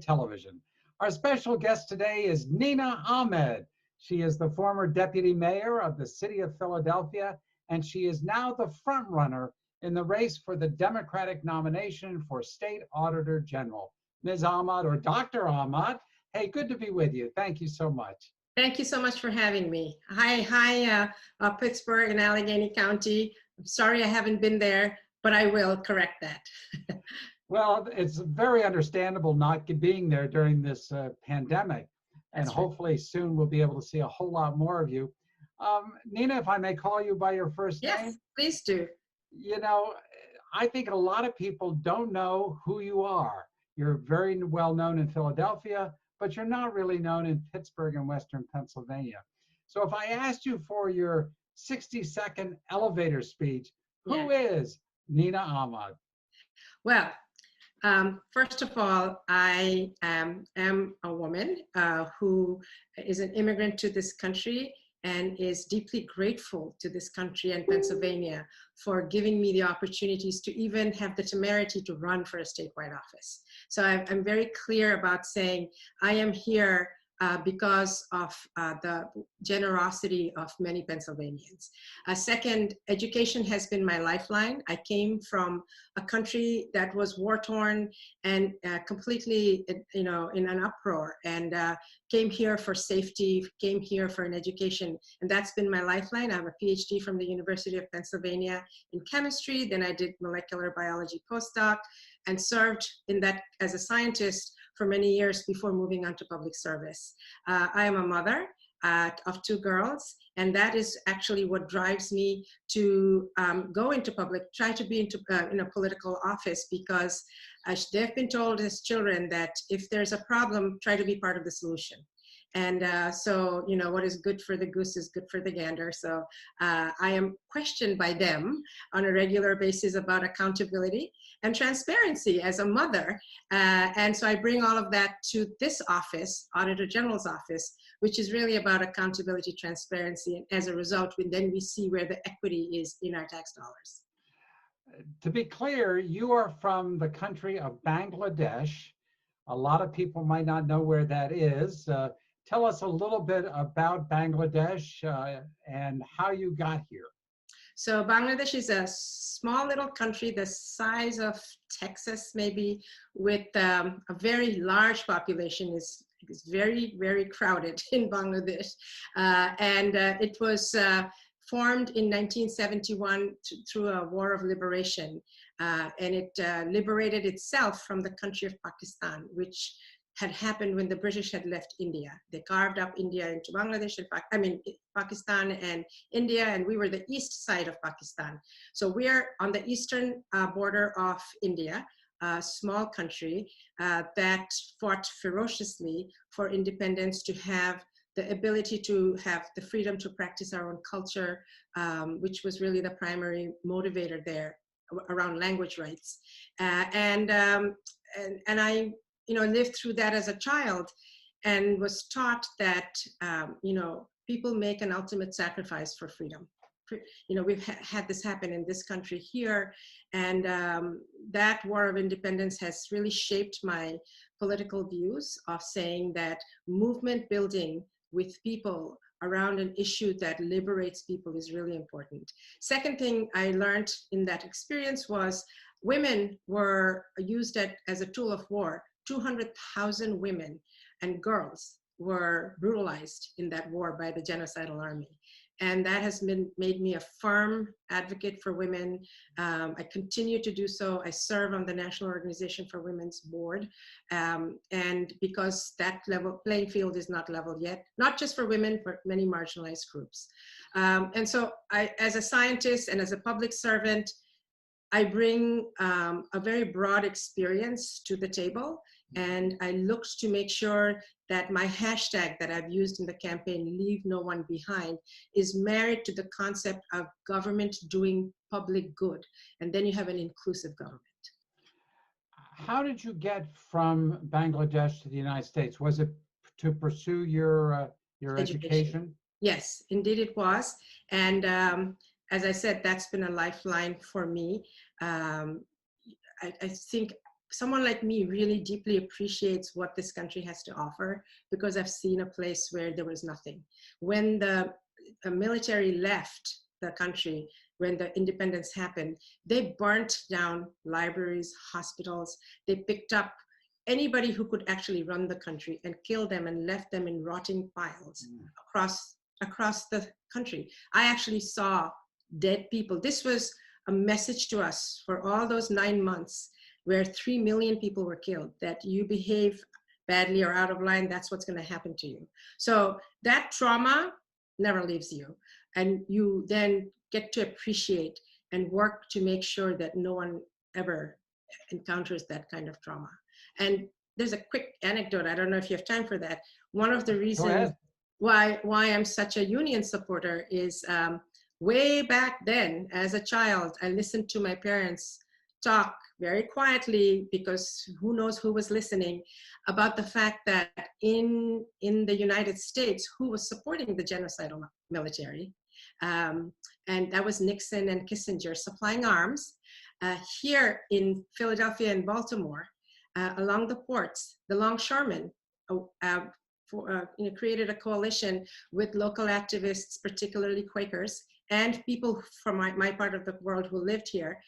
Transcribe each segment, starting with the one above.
television. Our special guest today is Nina Ahmed. She is the former deputy mayor of the city of Philadelphia, and she is now the front runner in the race for the Democratic nomination for State Auditor General. Ms. Ahmad, or Dr. Ahmad, hey, good to be with you. Thank you so much. Thank you so much for having me. Hi, Pittsburgh and Allegheny County. I'm sorry I haven't been there, but I will correct that. Well, it's very understandable not being there during this pandemic, and That's hopefully soon we'll be able to see a whole lot more of you. Nina, if I may call you by your first name? Yes, please do. You know, I think a lot of people don't know who you are. You're very well known in Philadelphia, but you're not really known in Pittsburgh and Western Pennsylvania. So if I asked you for your 60-second elevator speech, who is Nina Ahmad? Well, first of all, I am a woman who is an immigrant to this country and is deeply grateful to this country and Pennsylvania for giving me the opportunities to even have the temerity to run for a statewide office. So I'm very clear about saying I am here because of the generosity of many Pennsylvanians. Second, education has been my lifeline. I came from a country that was war-torn and completely, in an uproar, and came here for safety, came here for an education, and that's been my lifeline. I have a PhD from the University of Pennsylvania in chemistry, then I did molecular biology postdoc, and served in that as a scientist for many years before moving on to public service. I am a mother of 2 girls, and that is actually what drives me to go into try to be in a political office, because they've been told as children that if there's a problem, try to be part of the solution. And so, what is good for the goose is good for the gander. So I am questioned by them on a regular basis about accountability and transparency as a mother. And so I bring all of that to this office, Auditor General's office, which is really about accountability, transparency. And as a result, then we see where the equity is in our tax dollars. To be clear, you are from the country of Bangladesh. A lot of people might not know where that is. Tell us a little bit about Bangladesh and how you got here. So Bangladesh is a small little country the size of Texas, maybe, with a very large population. It's very, very crowded in Bangladesh. It was formed in 1971 through a war of liberation. And it liberated itself from the country of Pakistan, which had happened when the British had left India. They carved up India into Bangladesh, and Pakistan and India, and we were the east side of Pakistan. So we are on the eastern border of India, a small country that fought ferociously for independence, to have the ability to have the freedom to practice our own culture, which was really the primary motivator there around language rights. And I lived through that as a child, and was taught that, people make an ultimate sacrifice for freedom. We've had this happen in this country here, and that war of independence has really shaped my political views of saying that movement building with people around an issue that liberates people is really important. Second thing I learned in that experience was women were used as a tool of war. 200,000 women and girls were brutalized in that war by the genocidal army. And that has made me a firm advocate for women. I continue to do so. I serve on the National Organization for Women's Board. And because that playing field is not level yet, not just for women, but many marginalized groups. And so as a scientist and as a public servant, I bring a very broad experience to the table, and I looked to make sure that my hashtag that I've used in the campaign, Leave No One Behind, is married to the concept of government doing public good, and then you have an inclusive government. How did you get from Bangladesh to the United States? Was it to pursue your education? Yes, indeed it was. And as I said, that's been a lifeline for me. I think someone like me really deeply appreciates what this country has to offer, because I've seen a place where there was nothing. When the military left the country, when the independence happened, they burnt down libraries, hospitals. They picked up anybody who could actually run the country and killed them and left them in rotting piles across the country. I actually saw dead people. This was a message to us for all those 9 months where 3 million people were killed, that you behave badly or out of line, that's what's going to happen to you. So that trauma never leaves you. And you then get to appreciate and work to make sure that no one ever encounters that kind of trauma. And there's a quick anecdote. I don't know if you have time for that. One of the reasons why I'm such a union supporter is way back then, as a child, I listened to my parents talk very quietly, because who knows who was listening, about the fact that in the United States, who was supporting the genocidal military, and that was Nixon and Kissinger supplying arms. Here in Philadelphia and Baltimore, along the ports, the longshoremen created a coalition with local activists, particularly Quakers, and people from my part of the world who lived here.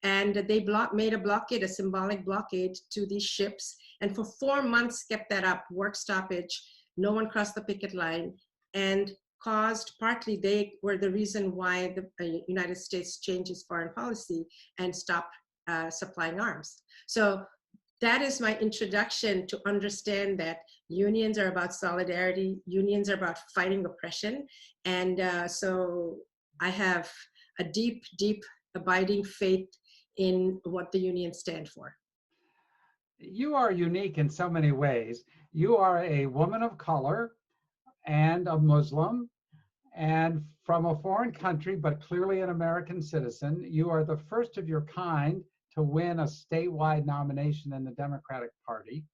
And they made a blockade, a symbolic blockade to these ships. And for 4 months kept that up, work stoppage, no one crossed the picket line, and partly they were the reason why the United States changed its foreign policy and stopped supplying arms. So that is my introduction to understand that unions are about solidarity, unions are about fighting oppression. And so I have a deep, deep abiding faith in what the unions stand for. You are unique in so many ways. You are a woman of color and a Muslim and from a foreign country, but clearly an American citizen. You are the first of your kind to win a statewide nomination in the Democratic Party.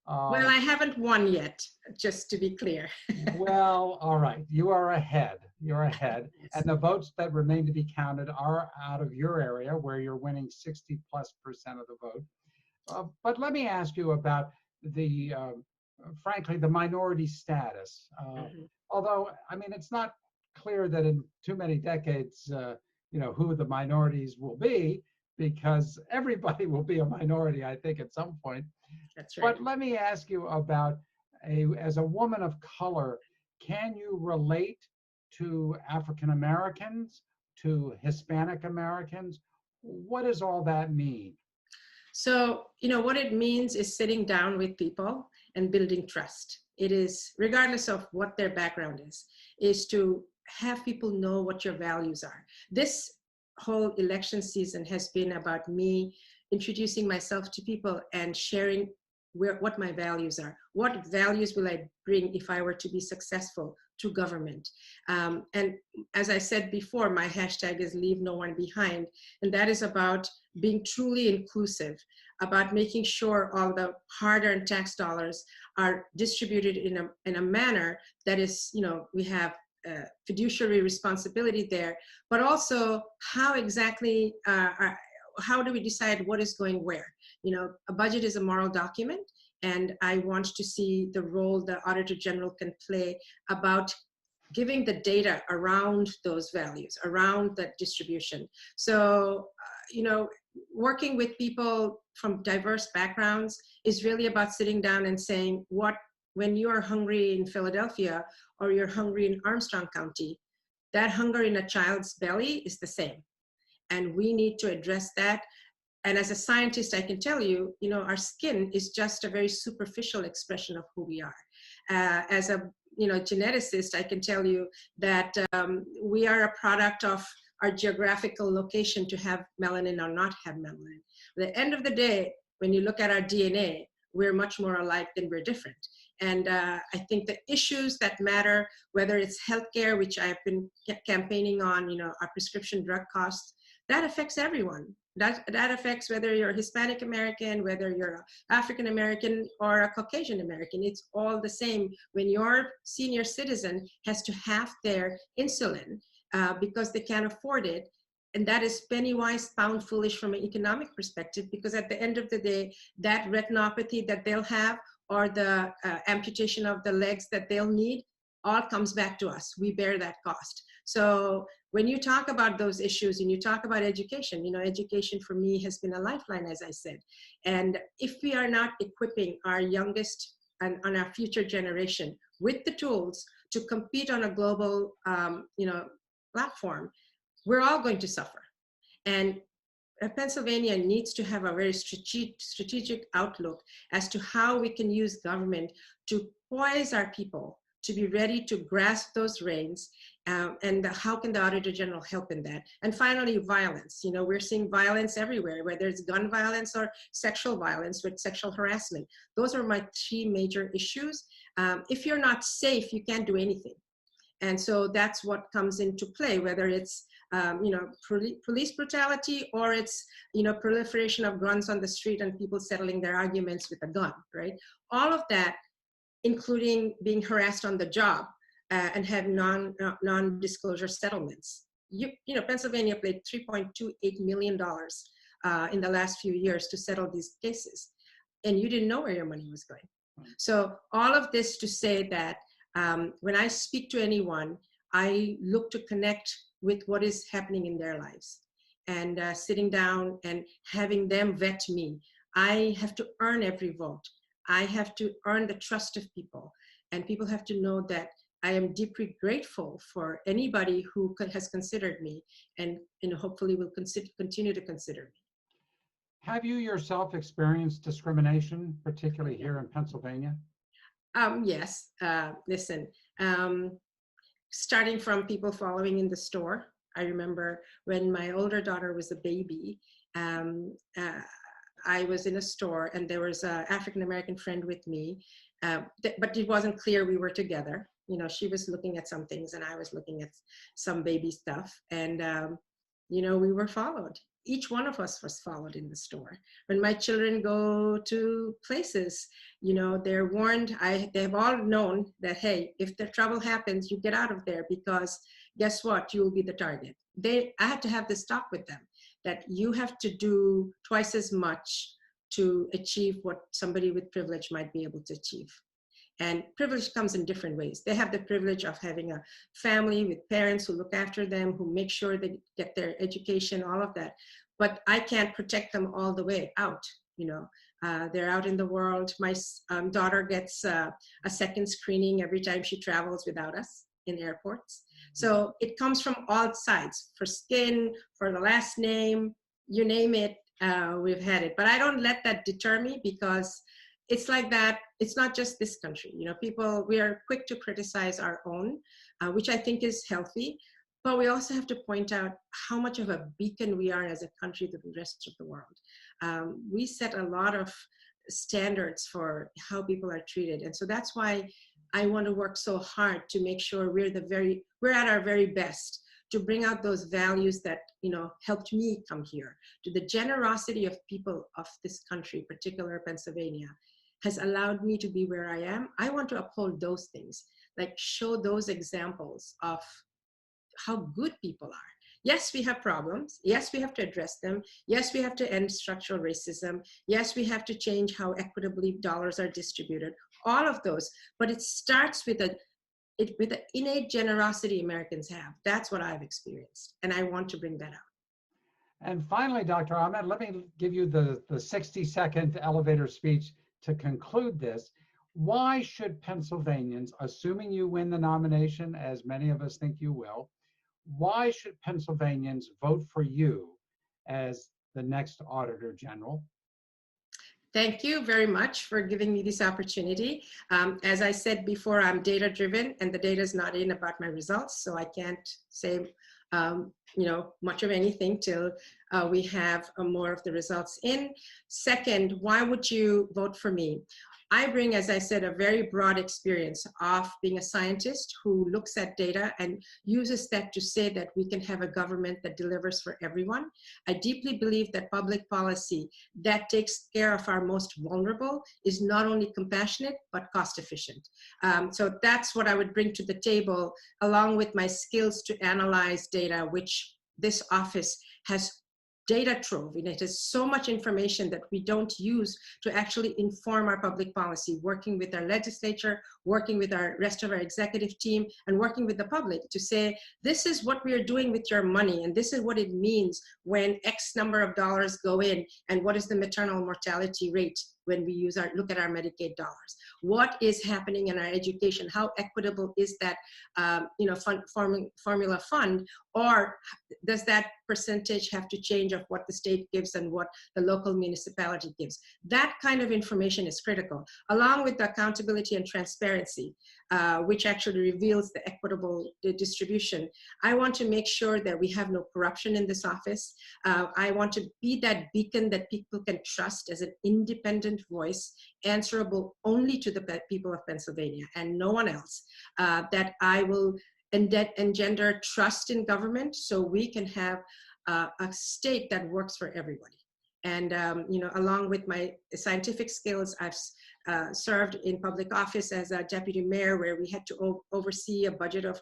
Well, I haven't won yet, just to be clear. Well, all right. You are ahead. You're ahead. Yes. And the votes that remain to be counted are out of your area, where you're winning 60+% of the vote. But let me ask you about the, frankly, the minority status. Although, I mean, it's not clear that in too many decades, who the minorities will be, because everybody will be a minority, I think, at some point. That's right. But let me ask you about, as a woman of color, can you relate to African Americans, to Hispanic Americans? What does all that mean? So, what it means is sitting down with people and building trust. It is, regardless of what their background is to have people know what your values are. This whole election season has been about me introducing myself to people and sharing what my values are. What values will I bring if I were to be successful to government? And as I said before, my hashtag is Leave No One Behind. And that is about being truly inclusive, about making sure all the hard-earned tax dollars are distributed in a manner that is, we have fiduciary responsibility there, but also how exactly, how do we decide what is going where? A budget is a moral document, and I want to see the role the Auditor-General can play about giving the data around those values, around that distribution. So, working with people from diverse backgrounds is really about sitting down and saying, when you are hungry in Philadelphia or you're hungry in Armstrong County, that hunger in a child's belly is the same. And we need to address that. And as a scientist, I can tell you, our skin is just a very superficial expression of who we are. As a geneticist, I can tell you that we are a product of our geographical location to have melanin or not have melanin. At the end of the day, when you look at our DNA, we're much more alike than we're different. And I think the issues that matter, whether it's healthcare, which I've been campaigning on, our prescription drug costs, that affects everyone. That affects whether you're Hispanic American, whether you're African American or a Caucasian American. It's all the same when your senior citizen has to have their insulin because they can't afford it. And that is penny wise, pound foolish from an economic perspective, because at the end of the day, that retinopathy that they'll have, or the amputation of the legs that they'll need, all comes back to us. We bear that cost. So when you talk about those issues and you talk about education, you know, education for me has been a lifeline, as I said. And if we are not equipping our youngest and on our future generation with the tools to compete on a global, you know, platform, we're all going to suffer. And Pennsylvania needs to have a very strategic outlook as to how we can use government to poise our people to be ready to grasp those reins, and how can the Auditor-General help in that? And finally, violence. You know, we're seeing violence everywhere, whether it's gun violence or sexual violence with sexual harassment. Those are my three major issues. If you're not safe, you can't do anything. And so that's what comes into play, whether it's you know, police brutality, or it's, you know, proliferation of guns on the street and people settling their arguments with a gun, right? All of that, including being harassed on the job and have non-disclosure settlements. You know, Pennsylvania paid $3.28 million in the last few years to settle these cases, and you didn't know where your money was going. So all of this to say that when I speak to anyone, I look to connect with what is happening in their lives, and sitting down and having them vet me. I have to earn every vote. I have to earn the trust of people, and people have to know that I am deeply grateful for anybody who has considered me, and, you know, hopefully will continue to consider me. Have you yourself experienced discrimination, particularly here in Pennsylvania? Yes. Listen, starting from people following in the store. I remember when my older daughter was a baby, I was in a store and there was an African-American friend with me, but it wasn't clear we were together. You know, she was looking at some things and I was looking at some baby stuff, and, you know, we were followed. Each one of us was followed in the store. When my children go to places, you know, they're warned. They've all known that, hey, if the trouble happens, you get out of there, because guess what? You will be the target. I had to have this talk with them, that you have to do twice as much to achieve what somebody with privilege might be able to achieve. And privilege comes in different ways. They have the privilege of having a family with parents who look after them, who make sure they get their education, all of that. But I can't protect them all the way out. You know, they're out in the world. My daughter gets a second screening every time she travels without us in airports. So it comes from all sides, for skin, for the last name, you name it, we've had it. But I don't let that deter me, because it's like that. It's not just this country. You know, people, we are quick to criticize our own, which I think is healthy, but we also have to point out how much of a beacon we are as a country to the rest of the world. We set a lot of standards for how people are treated. And so that's why I want to work so hard to make sure we're at our very best to bring out those values that, you know, helped me come here. To the generosity of people of this country, particularly Pennsylvania, has allowed me to be where I am. I want to uphold those things, like show those examples of how good people are. Yes, we have problems. Yes, we have to address them. Yes, we have to end structural racism. Yes, we have to change how equitably dollars are distributed. All of those, but it starts with the innate generosity Americans have. That's what I've experienced, and I want to bring that out. And finally, Dr. Ahmad, let me give you the 60-second elevator speech to conclude this. Why should Pennsylvanians, assuming you win the nomination, as many of us think you will, why should Pennsylvanians vote for you as the next Auditor General? Thank you very much for giving me this opportunity. As I said before, I'm data-driven, and the data is not in about my results, so I can't say you know, much of anything till we have more of the results in. Second, why would you vote for me? I bring, as I said, a very broad experience of being a scientist who looks at data and uses that to say that we can have a government that delivers for everyone. I deeply believe that public policy that takes care of our most vulnerable is not only compassionate, but cost efficient. So that's what I would bring to the table, along with my skills to analyze data, which this office has data trove, and it has so much information that we don't use to actually inform our public policy, working with our legislature, working with our rest of our executive team, and working with the public to say, this is what we are doing with your money, and this is what it means when X number of dollars go in, and what is the maternal mortality rate when we look at our Medicaid dollars. What is happening in our education? How equitable is that formula fund, or does that percentage have to change of what the state gives and what the local municipality gives? That kind of information is critical, along with the accountability and transparency, which actually reveals the equitable distribution. I want to make sure that we have no corruption in this office. I want to be that beacon that people can trust as an independent voice, answerable only to the people of Pennsylvania and no one else, that I will engender trust in government so we can have a state that works for everybody. And along with my scientific skills, I've served in public office as a deputy mayor, where we had to oversee a budget of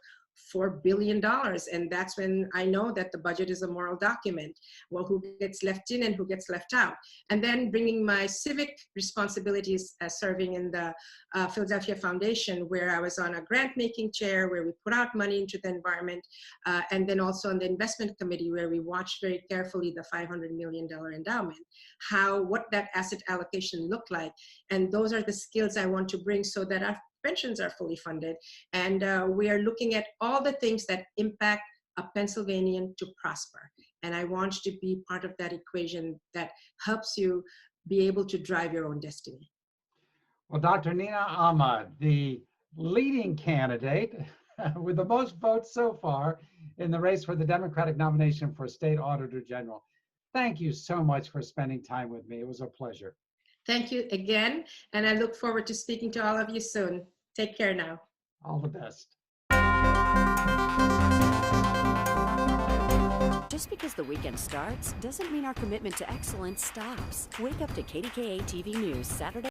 $4 billion. And that's when I know that the budget is a moral document. Well, who gets left in and who gets left out? And then bringing my civic responsibilities as serving in the Philadelphia Foundation, where I was on a grant-making chair, where we put out money into the environment, and then also on the investment committee, where we watched very carefully the $500 million endowment, what that asset allocation looked like. And those are the skills I want to bring so that our pensions are fully funded. And we are looking at all the things that impact a Pennsylvanian to prosper. And I want to be part of that equation that helps you be able to drive your own destiny. Well, Dr. Nina Ahmad, the leading candidate with the most votes so far in the race for the Democratic nomination for State Auditor General. Thank you so much for spending time with me. It was a pleasure. Thank you again, and I look forward to speaking to all of you soon. Take care now. All the best. Just because the weekend starts doesn't mean our commitment to excellence stops. Wake up to KDKA TV News Saturday